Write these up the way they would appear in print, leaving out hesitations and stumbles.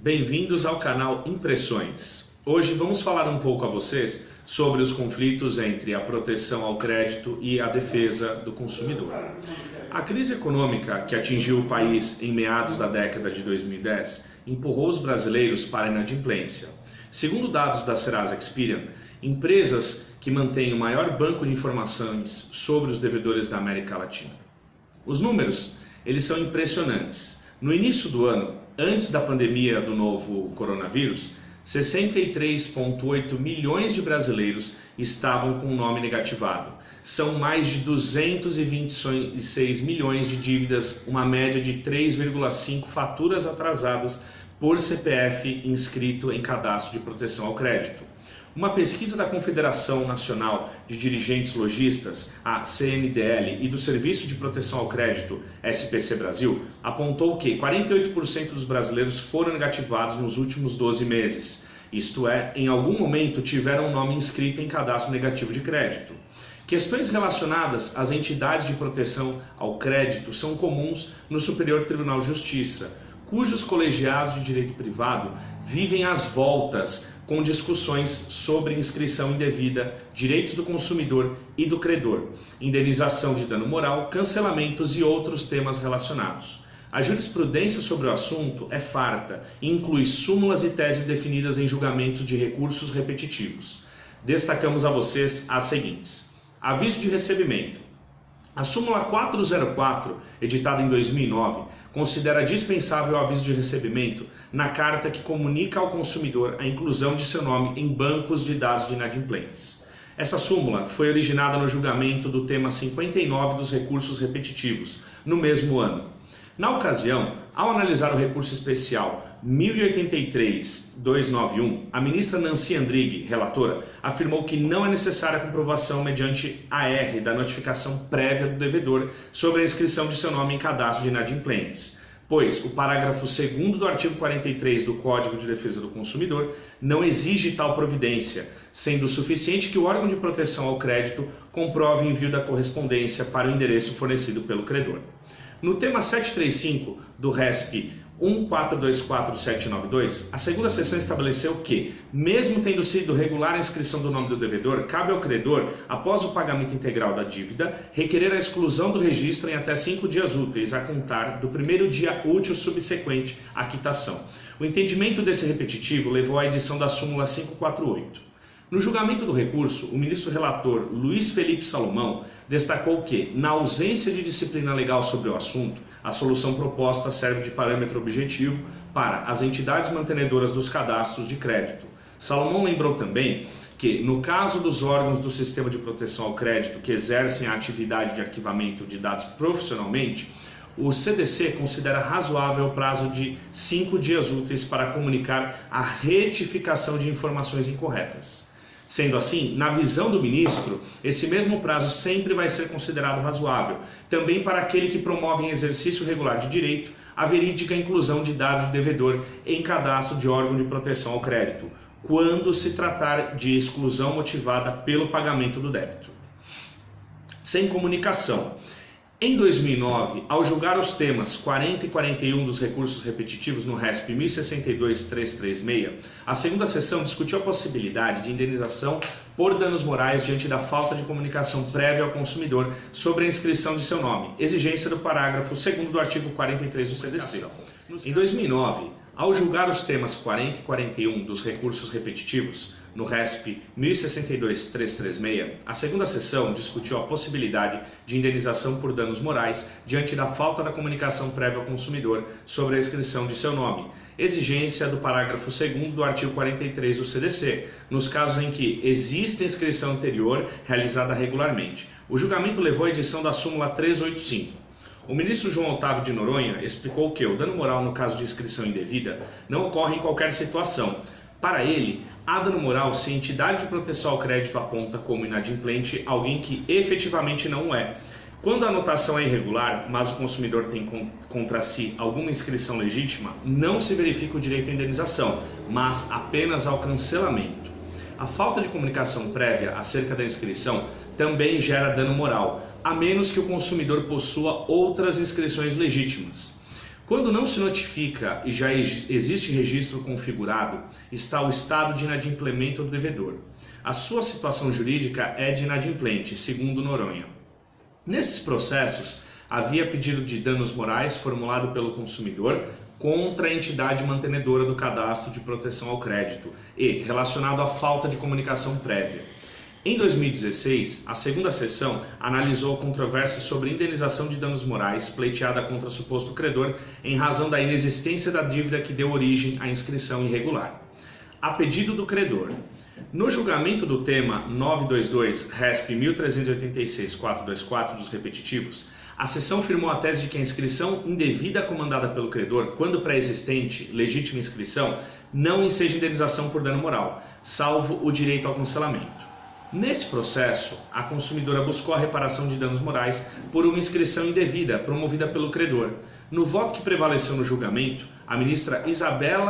Bem-vindos ao canal Impressões. Hoje vamos falar um pouco a vocês sobre os conflitos entre a proteção ao crédito e a defesa do consumidor. A crise econômica que atingiu o país em meados da década de 2010 empurrou os brasileiros para a inadimplência. Segundo dados da Serasa Experian, empresas que mantêm o maior banco de informações sobre os devedores da América Latina. Os números, eles são impressionantes. No início do ano, antes da pandemia do novo coronavírus, 63,8 milhões de brasileiros estavam com o nome negativado. São mais de 226 milhões de dívidas, uma média de 3,5 faturas atrasadas por CPF inscrito em cadastro de proteção ao crédito. Uma pesquisa da Confederação Nacional de Dirigentes Lojistas, a CNDL, e do Serviço de Proteção ao Crédito, SPC Brasil, apontou que 48% dos brasileiros foram negativados nos últimos 12 meses. Isto é, em algum momento tiveram o nome inscrito em cadastro negativo de crédito. Questões relacionadas às entidades de proteção ao crédito são comuns no Superior Tribunal de Justiça, cujos colegiados de direito privado vivem às voltas com discussões sobre inscrição indevida, direitos do consumidor e do credor, indenização de dano moral, cancelamentos e outros temas relacionados. A jurisprudência sobre o assunto é farta e inclui súmulas e teses definidas em julgamentos de recursos repetitivos. Destacamos a vocês as seguintes. Aviso de recebimento. A súmula 404, editada em 2009, considera dispensável o aviso de recebimento na carta que comunica ao consumidor a inclusão de seu nome em bancos de dados de inadimplentes. Essa súmula foi originada no julgamento do tema 59 dos recursos repetitivos, no mesmo ano. Na ocasião, ao analisar o recurso especial 1083-291, a ministra Nancy Andrighi, relatora, afirmou que não é necessária a comprovação mediante AR da notificação prévia do devedor sobre a inscrição de seu nome em cadastro de inadimplentes, pois o parágrafo 2º do artigo 43 do Código de Defesa do Consumidor não exige tal providência, sendo suficiente que o órgão de proteção ao crédito comprove o envio da correspondência para o endereço fornecido pelo credor. No tema 735 do RESP 1424792, a segunda seção estabeleceu que, mesmo tendo sido regular a inscrição do nome do devedor, cabe ao credor, após o pagamento integral da dívida, requerer a exclusão do registro em até 5 dias úteis, a contar do primeiro dia útil subsequente à quitação. O entendimento desse repetitivo levou à edição da súmula 548. No julgamento do recurso, o ministro relator Luiz Felipe Salomão destacou que, na ausência de disciplina legal sobre o assunto, a solução proposta serve de parâmetro objetivo para as entidades mantenedoras dos cadastros de crédito. Salomão lembrou também que, no caso dos órgãos do Sistema de Proteção ao Crédito que exercem a atividade de arquivamento de dados profissionalmente, o CDC considera razoável o prazo de 5 dias úteis para comunicar a retificação de informações incorretas. Sendo assim, na visão do ministro, esse mesmo prazo sempre vai ser considerado razoável, também para aquele que promove em exercício regular de direito a verídica inclusão de dados de devedor em cadastro de órgão de proteção ao crédito, quando se tratar de exclusão motivada pelo pagamento do débito. Sem comunicação. Em 2009, ao julgar os temas 40 e 41 dos recursos repetitivos no RESP 1062-336, a segunda sessão discutiu a possibilidade de indenização por danos morais diante da falta de comunicação prévia ao consumidor sobre a inscrição de seu nome, exigência do parágrafo 2º do artigo 43 do CDC. Em 2009, ao julgar os temas 40 e 41 dos recursos repetitivos, no RESP 1062-336, a segunda sessão discutiu a possibilidade de indenização por danos morais diante da falta da comunicação prévia ao consumidor sobre a inscrição de seu nome, exigência do parágrafo 2º do artigo 43 do CDC, nos casos em que existe inscrição anterior realizada regularmente. O julgamento levou à edição da súmula 385. O ministro João Otávio de Noronha explicou que o dano moral no caso de inscrição indevida não ocorre em qualquer situação. Para ele, há dano moral se a entidade de proteção ao crédito aponta como inadimplente alguém que efetivamente não é. Quando a anotação é irregular, mas o consumidor tem contra si alguma inscrição legítima, não se verifica o direito à indenização, mas apenas ao cancelamento. A falta de comunicação prévia acerca da inscrição também gera dano moral, a menos que o consumidor possua outras inscrições legítimas. Quando não se notifica e já existe registro configurado, está o estado de inadimplemento do devedor. A sua situação jurídica é de inadimplente, segundo Noronha. Nesses processos, havia pedido de danos morais formulado pelo consumidor contra a entidade mantenedora do cadastro de proteção ao crédito e relacionado à falta de comunicação prévia. Em 2016, a segunda sessão analisou a controvérsia sobre indenização de danos morais pleiteada contra suposto credor em razão da inexistência da dívida que deu origem à inscrição irregular. A pedido do credor. No julgamento do tema 922 RESP 1386-424 dos repetitivos, a seção firmou a tese de que a inscrição indevida comandada pelo credor, quando pré-existente legítima inscrição, não enseja indenização por dano moral, salvo o direito ao cancelamento. Nesse processo, a consumidora buscou a reparação de danos morais por uma inscrição indevida promovida pelo credor. No voto que prevaleceu no julgamento, a ministra Isabel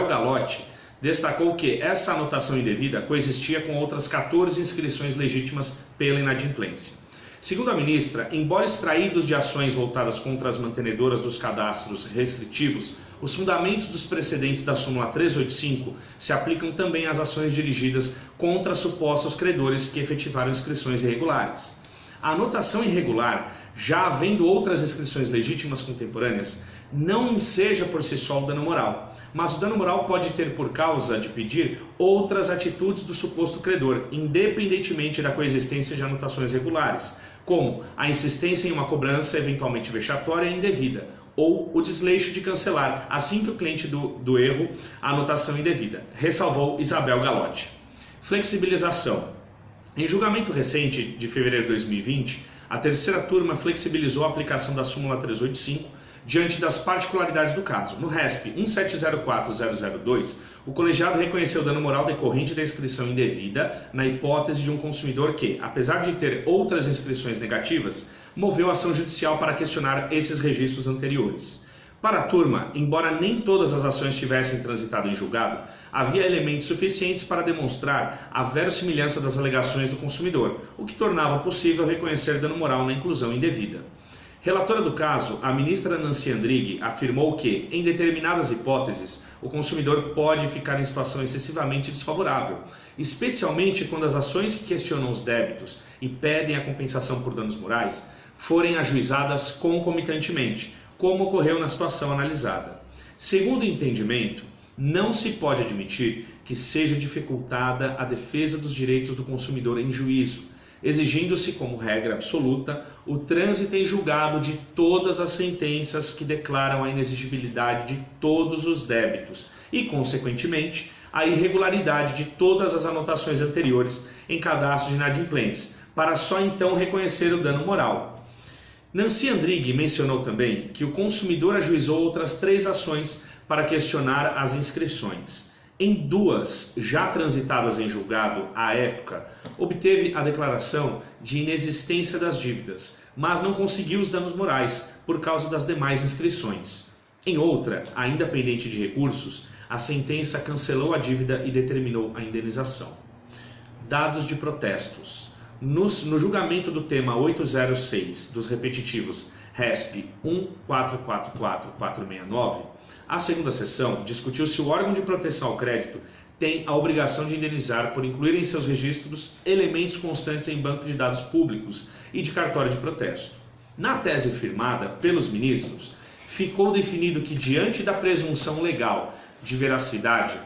Galotti destacou que essa anotação indevida coexistia com outras 14 inscrições legítimas pela inadimplência. Segundo a ministra, embora extraídos de ações voltadas contra as mantenedoras dos cadastros restritivos, os fundamentos dos precedentes da súmula 385 se aplicam também às ações dirigidas contra supostos credores que efetivaram inscrições irregulares. A anotação irregular, já havendo outras inscrições legítimas contemporâneas, não enseja por si só o dano moral, mas o dano moral pode ter por causa de pedir outras atitudes do suposto credor, independentemente da coexistência de anotações regulares, como a insistência em uma cobrança eventualmente vexatória e indevida, ou o desleixo de cancelar, assim que o cliente do erro, a anotação indevida, ressalvou Isabel Galotti. Flexibilização. Em julgamento recente, de fevereiro de 2020, a terceira turma flexibilizou a aplicação da súmula 385 diante das particularidades do caso. No RESP 1704002, o colegiado reconheceu o dano moral decorrente da inscrição indevida na hipótese de um consumidor que, apesar de ter outras inscrições negativas, moveu ação judicial para questionar esses registros anteriores. Para a turma, embora nem todas as ações tivessem transitado em julgado, havia elementos suficientes para demonstrar a verossimilhança das alegações do consumidor, o que tornava possível reconhecer dano moral na inclusão indevida. Relatora do caso, a ministra Nancy Andrighi afirmou que, em determinadas hipóteses, o consumidor pode ficar em situação excessivamente desfavorável, especialmente quando as ações que questionam os débitos e pedem a compensação por danos morais forem ajuizadas concomitantemente, como ocorreu na situação analisada. Segundo o entendimento, não se pode admitir que seja dificultada a defesa dos direitos do consumidor em juízo, exigindo-se como regra absoluta o trânsito em julgado de todas as sentenças que declaram a inexigibilidade de todos os débitos e, consequentemente, a irregularidade de todas as anotações anteriores em cadastro de inadimplentes, para só então reconhecer o dano moral. Nancy Andrighi mencionou também que o consumidor ajuizou outras 3 ações para questionar as inscrições. Em 2 já transitadas em julgado à época, obteve a declaração de inexistência das dívidas, mas não conseguiu os danos morais por causa das demais inscrições. Em outra, ainda pendente de recursos, a sentença cancelou a dívida e determinou a indenização. Dados de protestos. No julgamento do tema 806 dos repetitivos RESP 1444469, a segunda sessão discutiu se o órgão de proteção ao crédito tem a obrigação de indenizar por incluir em seus registros elementos constantes em banco de dados públicos e de cartório de protesto. Na tese firmada pelos ministros, ficou definido que, diante da presunção legal de veracidade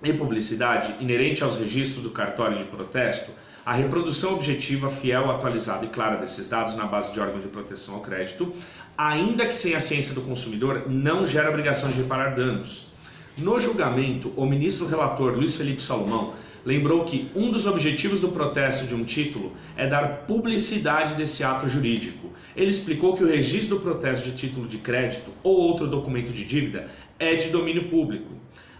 e publicidade inerente aos registros do cartório de protesto, a reprodução objetiva, fiel, atualizada e clara desses dados na base de órgãos de proteção ao crédito, ainda que sem a ciência do consumidor, não gera obrigação de reparar danos. No julgamento, o ministro relator Luiz Felipe Salomão lembrou que um dos objetivos do protesto de um título é dar publicidade desse ato jurídico. Ele explicou que o registro do protesto de título de crédito ou outro documento de dívida é de domínio público.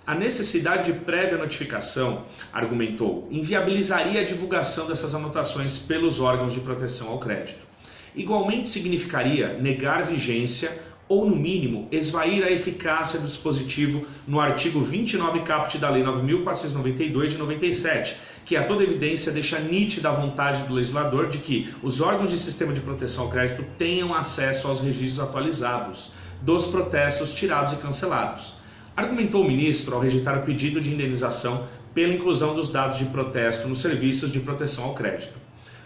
A necessidade de prévia notificação, argumentou, inviabilizaria a divulgação dessas anotações pelos órgãos de proteção ao crédito. Igualmente significaria negar vigência ou, no mínimo, esvair a eficácia do dispositivo no artigo 29 caput da Lei 9.492 de 97, que a toda evidência deixa nítida a vontade do legislador de que os órgãos de sistema de proteção ao crédito tenham acesso aos registros atualizados dos protestos tirados e cancelados. Argumentou o ministro ao rejeitar o pedido de indenização pela inclusão dos dados de protesto nos serviços de proteção ao crédito.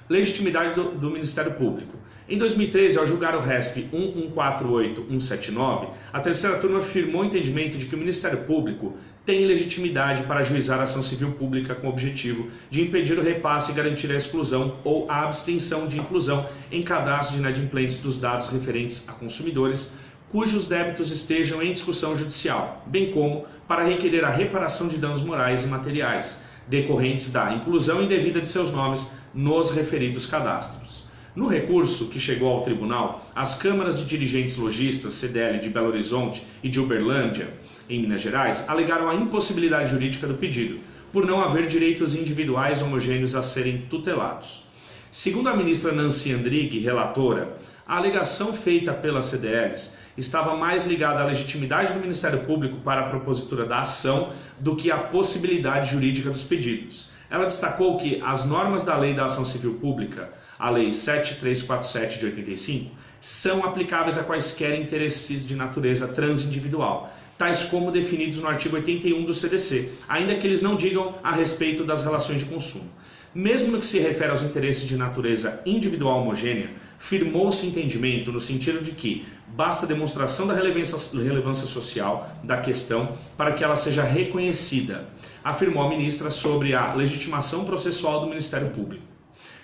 Legitimidade do Ministério Público. Em 2013, ao julgar o RESP 1148179, a terceira turma firmou o entendimento de que o Ministério Público tem legitimidade para ajuizar a ação civil pública com o objetivo de impedir o repasse e garantir a exclusão ou a abstenção de inclusão em cadastro de inadimplentes dos dados referentes a consumidores cujos débitos estejam em discussão judicial, bem como para requerer a reparação de danos morais e materiais decorrentes da inclusão indevida de seus nomes nos referidos cadastros. No recurso que chegou ao tribunal, as câmaras de dirigentes lojistas, CDL de Belo Horizonte e de Uberlândia, em Minas Gerais, alegaram a impossibilidade jurídica do pedido, por não haver direitos individuais homogêneos a serem tutelados. Segundo a ministra Nancy Andrighi, relatora, a alegação feita pelas CDLs estava mais ligada à legitimidade do Ministério Público para a propositura da ação do que à possibilidade jurídica dos pedidos. Ela destacou que as normas da Lei da Ação Civil Pública, a Lei 7347 de 85, são aplicáveis a quaisquer interesses de natureza transindividual, tais como definidos no artigo 81 do CDC, ainda que eles não digam a respeito das relações de consumo. Mesmo no que se refere aos interesses de natureza individual homogênea, firmou-se entendimento no sentido de que basta demonstração da relevância social da questão para que ela seja reconhecida, afirmou a ministra sobre a legitimação processual do Ministério Público.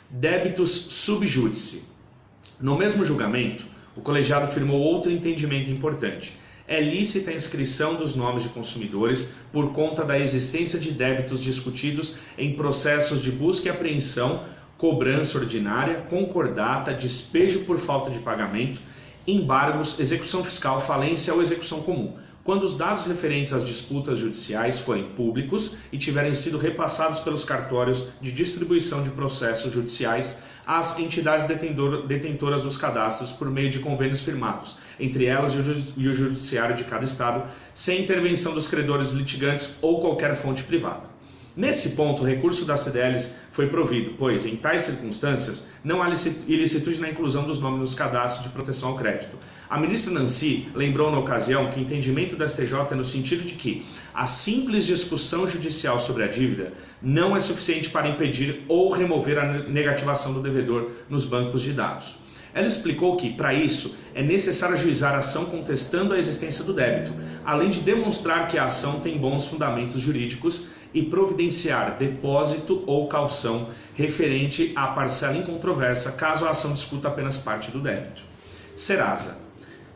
Débitos sub judice. No mesmo julgamento, o colegiado firmou outro entendimento importante. É lícita a inscrição dos nomes de consumidores por conta da existência de débitos discutidos em processos de busca e apreensão, cobrança ordinária, concordata, despejo por falta de pagamento, embargos, execução fiscal, falência ou execução comum, quando os dados referentes às disputas judiciais forem públicos e tiverem sido repassados pelos cartórios de distribuição de processos judiciais às entidades detentoras dos cadastros por meio de convênios firmados, entre elas e o judiciário de cada estado, sem intervenção dos credores litigantes ou qualquer fonte privada. Nesse ponto, o recurso das CDLs foi provido, pois, em tais circunstâncias, não há ilicitude na inclusão dos nomes nos cadastros de proteção ao crédito. A ministra Nancy lembrou na ocasião que o entendimento do STJ é no sentido de que a simples discussão judicial sobre a dívida não é suficiente para impedir ou remover a negativação do devedor nos bancos de dados. Ela explicou que, para isso, é necessário ajuizar a ação contestando a existência do débito, além de demonstrar que a ação tem bons fundamentos jurídicos e providenciar depósito ou caução referente à parcela incontroversa, caso a ação discuta apenas parte do débito. Serasa.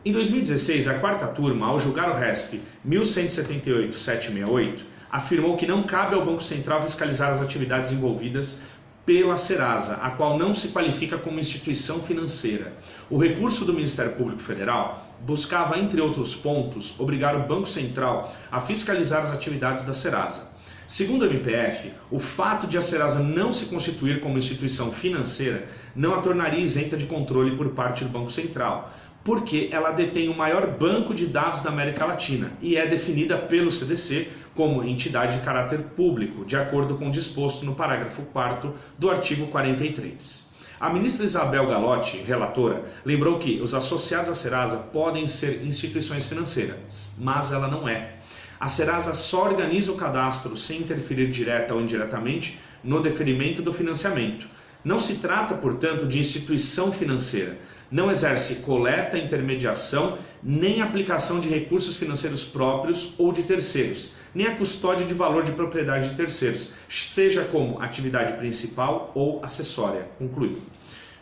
Em 2016, a quarta turma, ao julgar o RESP 1178-768, afirmou que não cabe ao Banco Central fiscalizar as atividades envolvidas pela Serasa, a qual não se qualifica como instituição financeira. O recurso do Ministério Público Federal buscava, entre outros pontos, obrigar o Banco Central a fiscalizar as atividades da Serasa. Segundo o MPF, o fato de a Serasa não se constituir como instituição financeira não a tornaria isenta de controle por parte do Banco Central, porque ela detém o maior banco de dados da América Latina e é definida pelo CDC como entidade de caráter público, de acordo com o disposto no parágrafo 4º do artigo 43. A ministra Isabel Galotti, relatora, lembrou que os associados à Serasa podem ser instituições financeiras, mas ela não é. A Serasa só organiza o cadastro sem interferir direta ou indiretamente no deferimento do financiamento. Não se trata, portanto, de instituição financeira. Não exerce coleta, intermediação, nem aplicação de recursos financeiros próprios ou de terceiros, nem a custódia de valor de propriedade de terceiros, seja como atividade principal ou acessória. Concluiu.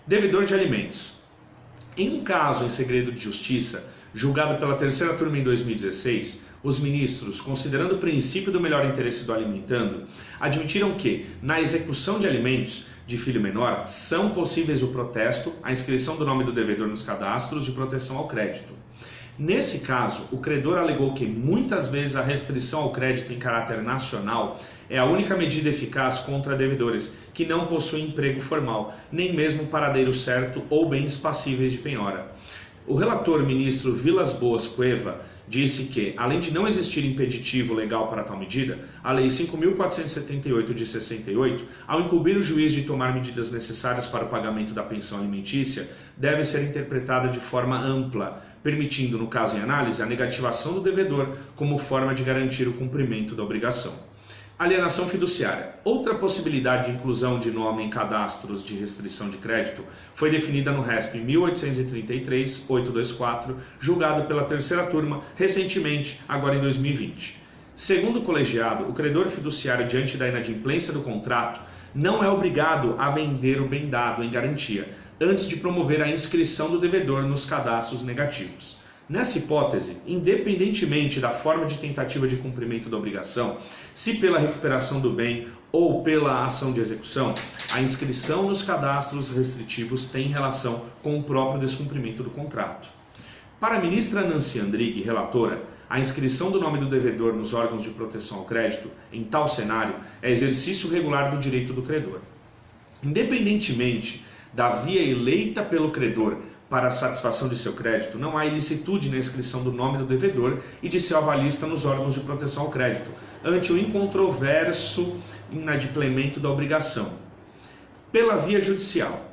Devedor de alimentos. Em um caso em segredo de justiça, julgado pela terceira turma em 2016, os ministros, considerando o princípio do melhor interesse do alimentando, admitiram que, na execução de alimentos de filho menor, são possíveis o protesto, a inscrição do nome do devedor nos cadastros de proteção ao crédito. Nesse caso, o credor alegou que muitas vezes a restrição ao crédito em caráter nacional é a única medida eficaz contra devedores que não possuem emprego formal, nem mesmo paradeiro certo ou bens passíveis de penhora. O relator ministro Vilas Boas Cueva disse que, além de não existir impeditivo legal para tal medida, a Lei 5.478 de 68, ao incumbir o juiz de tomar medidas necessárias para o pagamento da pensão alimentícia, deve ser interpretada de forma ampla, permitindo, no caso em análise, a negativação do devedor como forma de garantir o cumprimento da obrigação. Alienação fiduciária. Outra possibilidade de inclusão de nome em cadastros de restrição de crédito foi definida no RESP 1833-824, julgado pela terceira turma recentemente, agora em 2020. Segundo o colegiado, o credor fiduciário, diante da inadimplência do contrato, não é obrigado a vender o bem dado em garantia, antes de promover a inscrição do devedor nos cadastros negativos. Nessa hipótese, independentemente da forma de tentativa de cumprimento da obrigação, se pela recuperação do bem ou pela ação de execução, a inscrição nos cadastros restritivos tem relação com o próprio descumprimento do contrato. Para a ministra Nancy Andrighi, relatora, a inscrição do nome do devedor nos órgãos de proteção ao crédito, em tal cenário, é exercício regular do direito do credor. Independentemente da via eleita pelo credor para a satisfação de seu crédito, não há ilicitude na inscrição do nome do devedor e de seu avalista nos órgãos de proteção ao crédito, ante o incontroverso inadimplemento da obrigação. Pela via judicial.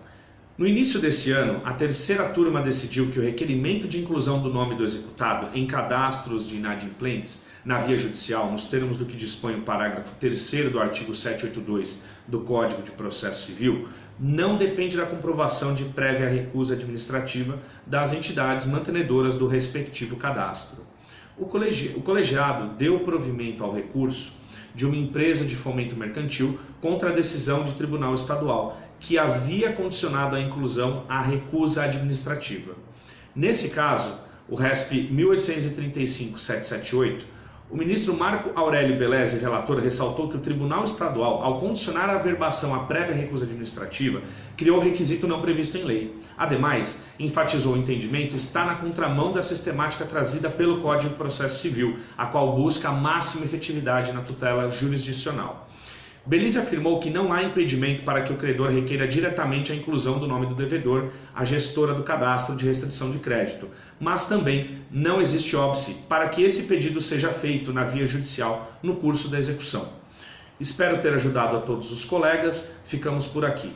No início desse ano, a terceira turma decidiu que o requerimento de inclusão do nome do executado em cadastros de inadimplentes na via judicial, nos termos do que dispõe o parágrafo 3º do artigo 782 do Código de Processo Civil, não depende da comprovação de prévia recusa administrativa das entidades mantenedoras do respectivo cadastro. O colegiado deu provimento ao recurso de uma empresa de fomento mercantil contra a decisão de tribunal estadual, que havia condicionado a inclusão à recusa administrativa. Nesse caso, o RESP 1835-778, o ministro Marco Aurélio Beleze, relator, ressaltou que o Tribunal Estadual, ao condicionar a averbação à prévia recusa administrativa, criou o requisito não previsto em lei. Ademais, enfatizou o entendimento está na contramão da sistemática trazida pelo Código de Processo Civil, a qual busca a máxima efetividade na tutela jurisdicional. Beleze afirmou que não há impedimento para que o credor requeira diretamente a inclusão do nome do devedor, a gestora do cadastro de restrição de crédito, mas também não existe óbice para que esse pedido seja feito na via judicial no curso da execução. Espero ter ajudado a todos os colegas, ficamos por aqui.